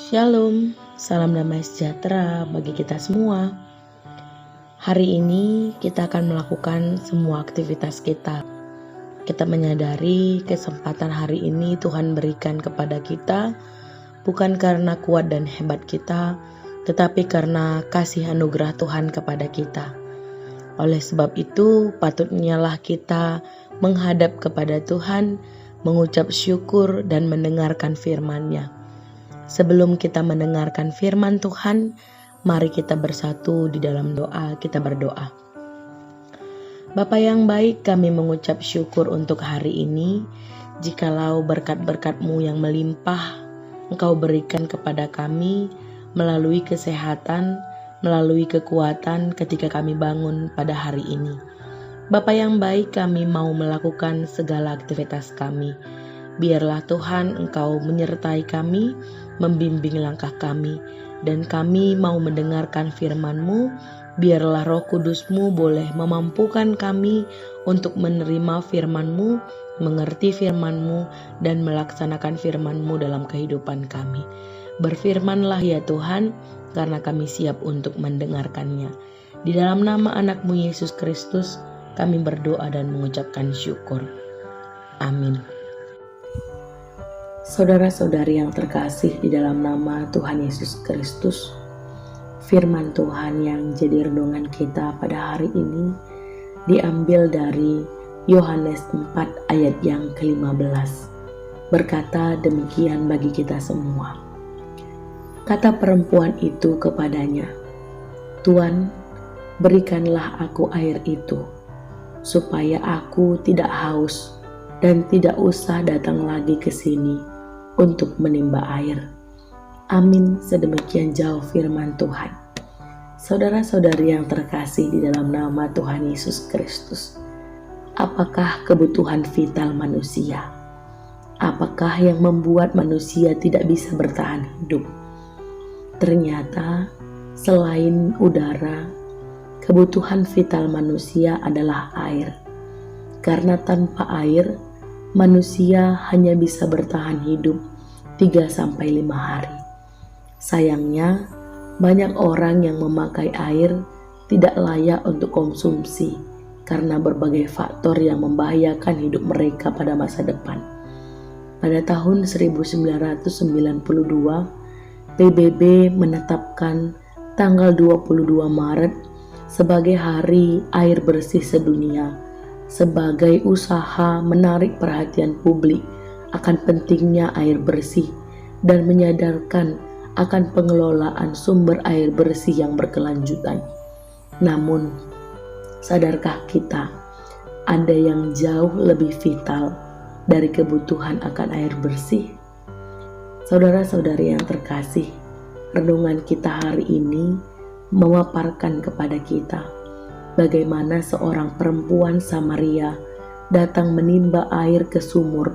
Shalom, salam damai sejahtera bagi kita semua. Hari ini kita akan melakukan semua aktivitas kita. Kita menyadari kesempatan hari ini Tuhan berikan kepada kita bukan karena kuat dan hebat kita, tetapi karena kasih anugerah Tuhan kepada kita. Oleh sebab itu, patutnyalah kita menghadap kepada Tuhan, mengucap syukur dan mendengarkan firman-Nya. Sebelum kita mendengarkan firman Tuhan, mari kita bersatu di dalam doa, kita berdoa. Bapa yang baik, kami mengucap syukur untuk hari ini, jikalau berkat-berkat-Mu yang melimpah, Engkau berikan kepada kami melalui kesehatan, melalui kekuatan ketika kami bangun pada hari ini. Bapa yang baik, kami mau melakukan segala aktivitas kami. Biarlah Tuhan Engkau menyertai kami, membimbing langkah kami, dan kami mau mendengarkan firman-Mu. Biarlah Roh Kudus-Mu boleh memampukan kami untuk menerima firman-Mu, mengerti firman-Mu, dan melaksanakan firman-Mu dalam kehidupan kami. Berfirmanlah ya Tuhan, karena kami siap untuk mendengarkannya. Di dalam nama anak-Mu Yesus Kristus, kami berdoa dan mengucapkan syukur. Amin. Saudara-saudari yang terkasih di dalam nama Tuhan Yesus Kristus, firman Tuhan yang jadi renungan kita pada hari ini diambil dari Yohanes 4 ayat yang ke-15. Berkata demikian bagi kita semua. Kata perempuan itu kepadanya, "Tuan, berikanlah aku air itu, supaya aku tidak haus dan tidak usah datang lagi ke sini untuk menimba air." Amin, sedemikian jauh firman Tuhan. Saudara-saudari yang terkasih di dalam nama Tuhan Yesus Kristus, apakah kebutuhan vital manusia? Apakah yang membuat manusia tidak bisa bertahan hidup? Ternyata selain udara, kebutuhan vital manusia adalah air. Karena tanpa air, manusia hanya bisa bertahan hidup 3-5 hari. Sayangnya, banyak orang yang memakai air tidak layak untuk konsumsi karena berbagai faktor yang membahayakan hidup mereka pada masa depan. Pada tahun 1992, PBB menetapkan tanggal 22 Maret sebagai Hari Air Bersih Sedunia, sebagai usaha menarik perhatian publik akan pentingnya air bersih dan menyadarkan akan pengelolaan sumber air bersih yang berkelanjutan. Namun, sadarkah kita ada yang jauh lebih vital dari kebutuhan akan air bersih? Saudara-saudari yang terkasih, renungan kita hari ini memaparkan kepada kita bagaimana seorang perempuan Samaria datang menimba air ke sumur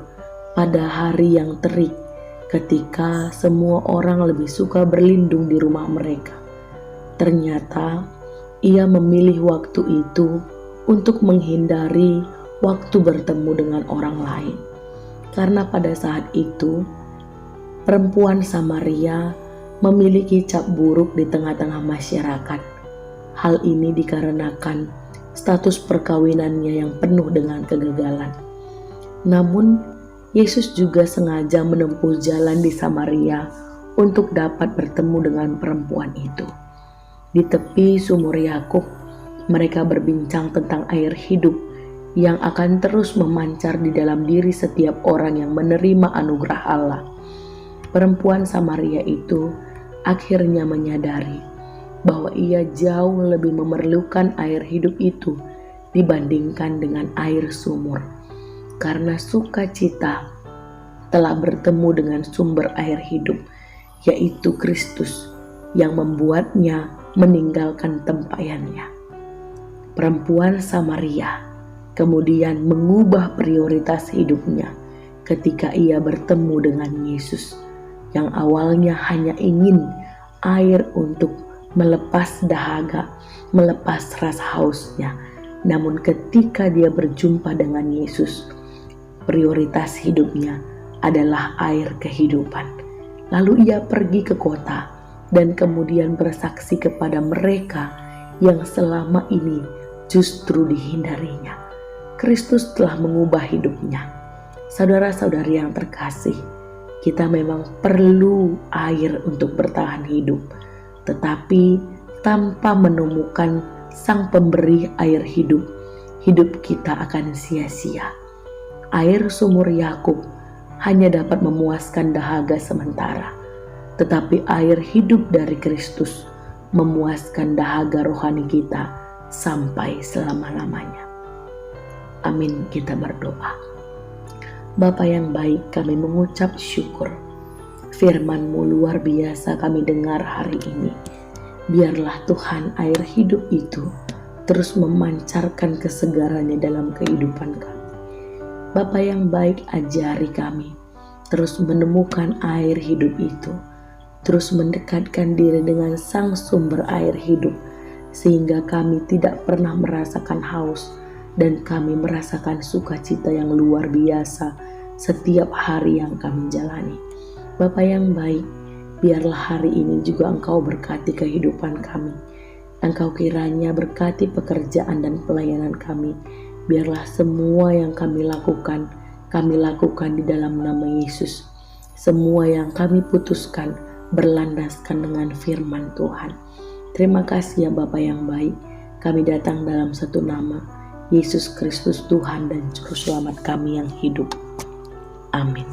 pada hari yang terik ketika semua orang lebih suka berlindung di rumah mereka. Ternyata ia memilih waktu itu untuk menghindari waktu bertemu dengan orang lain. Karena pada saat itu perempuan Samaria memiliki cap buruk di tengah-tengah masyarakat. Hal ini dikarenakan status perkawinannya yang penuh dengan kegagalan. Namun, Yesus juga sengaja menempuh jalan di Samaria untuk dapat bertemu dengan perempuan itu. Di tepi sumur Yakub, mereka berbincang tentang air hidup yang akan terus memancar di dalam diri setiap orang yang menerima anugerah Allah. Perempuan Samaria itu akhirnya menyadari bahwa ia jauh lebih memerlukan air hidup itu dibandingkan dengan air sumur. Karena sukacita telah bertemu dengan sumber air hidup, yaitu Kristus, yang membuatnya meninggalkan tempayannya. Perempuan Samaria kemudian mengubah prioritas hidupnya ketika ia bertemu dengan Yesus, yang awalnya hanya ingin air untuk melepas dahaga, melepas rasa hausnya. Namun ketika dia berjumpa dengan Yesus, prioritas hidupnya adalah air kehidupan. Lalu ia pergi ke kota dan kemudian bersaksi kepada mereka yang selama ini justru dihindarinya. Kristus telah mengubah hidupnya. Saudara-saudari yang terkasih, kita memang perlu air untuk bertahan hidup, tetapi tanpa menemukan Sang Pemberi air hidup, hidup kita akan sia-sia. Air sumur Yakub hanya dapat memuaskan dahaga sementara, tetapi air hidup dari Kristus memuaskan dahaga rohani kita sampai selama-lamanya. Amin, kita berdoa. Bapa yang baik, kami mengucap syukur. Firman-Mu luar biasa kami dengar hari ini. Biarlah Tuhan air hidup itu terus memancarkan kesegarannya dalam kehidupan kami. Bapa yang baik, ajari kami terus menemukan air hidup itu, terus mendekatkan diri dengan Sang Sumber air hidup, sehingga kami tidak pernah merasakan haus dan kami merasakan sukacita yang luar biasa setiap hari yang kami jalani. Bapa yang baik, biarlah hari ini juga Engkau berkati kehidupan kami. Engkau kiranya berkati pekerjaan dan pelayanan kami. Biarlah semua yang kami lakukan di dalam nama Yesus. Semua yang kami putuskan berlandaskan dengan firman Tuhan. Terima kasih ya Bapa yang baik. Kami datang dalam satu nama, Yesus Kristus Tuhan dan Juru Selamat kami yang hidup. Amin.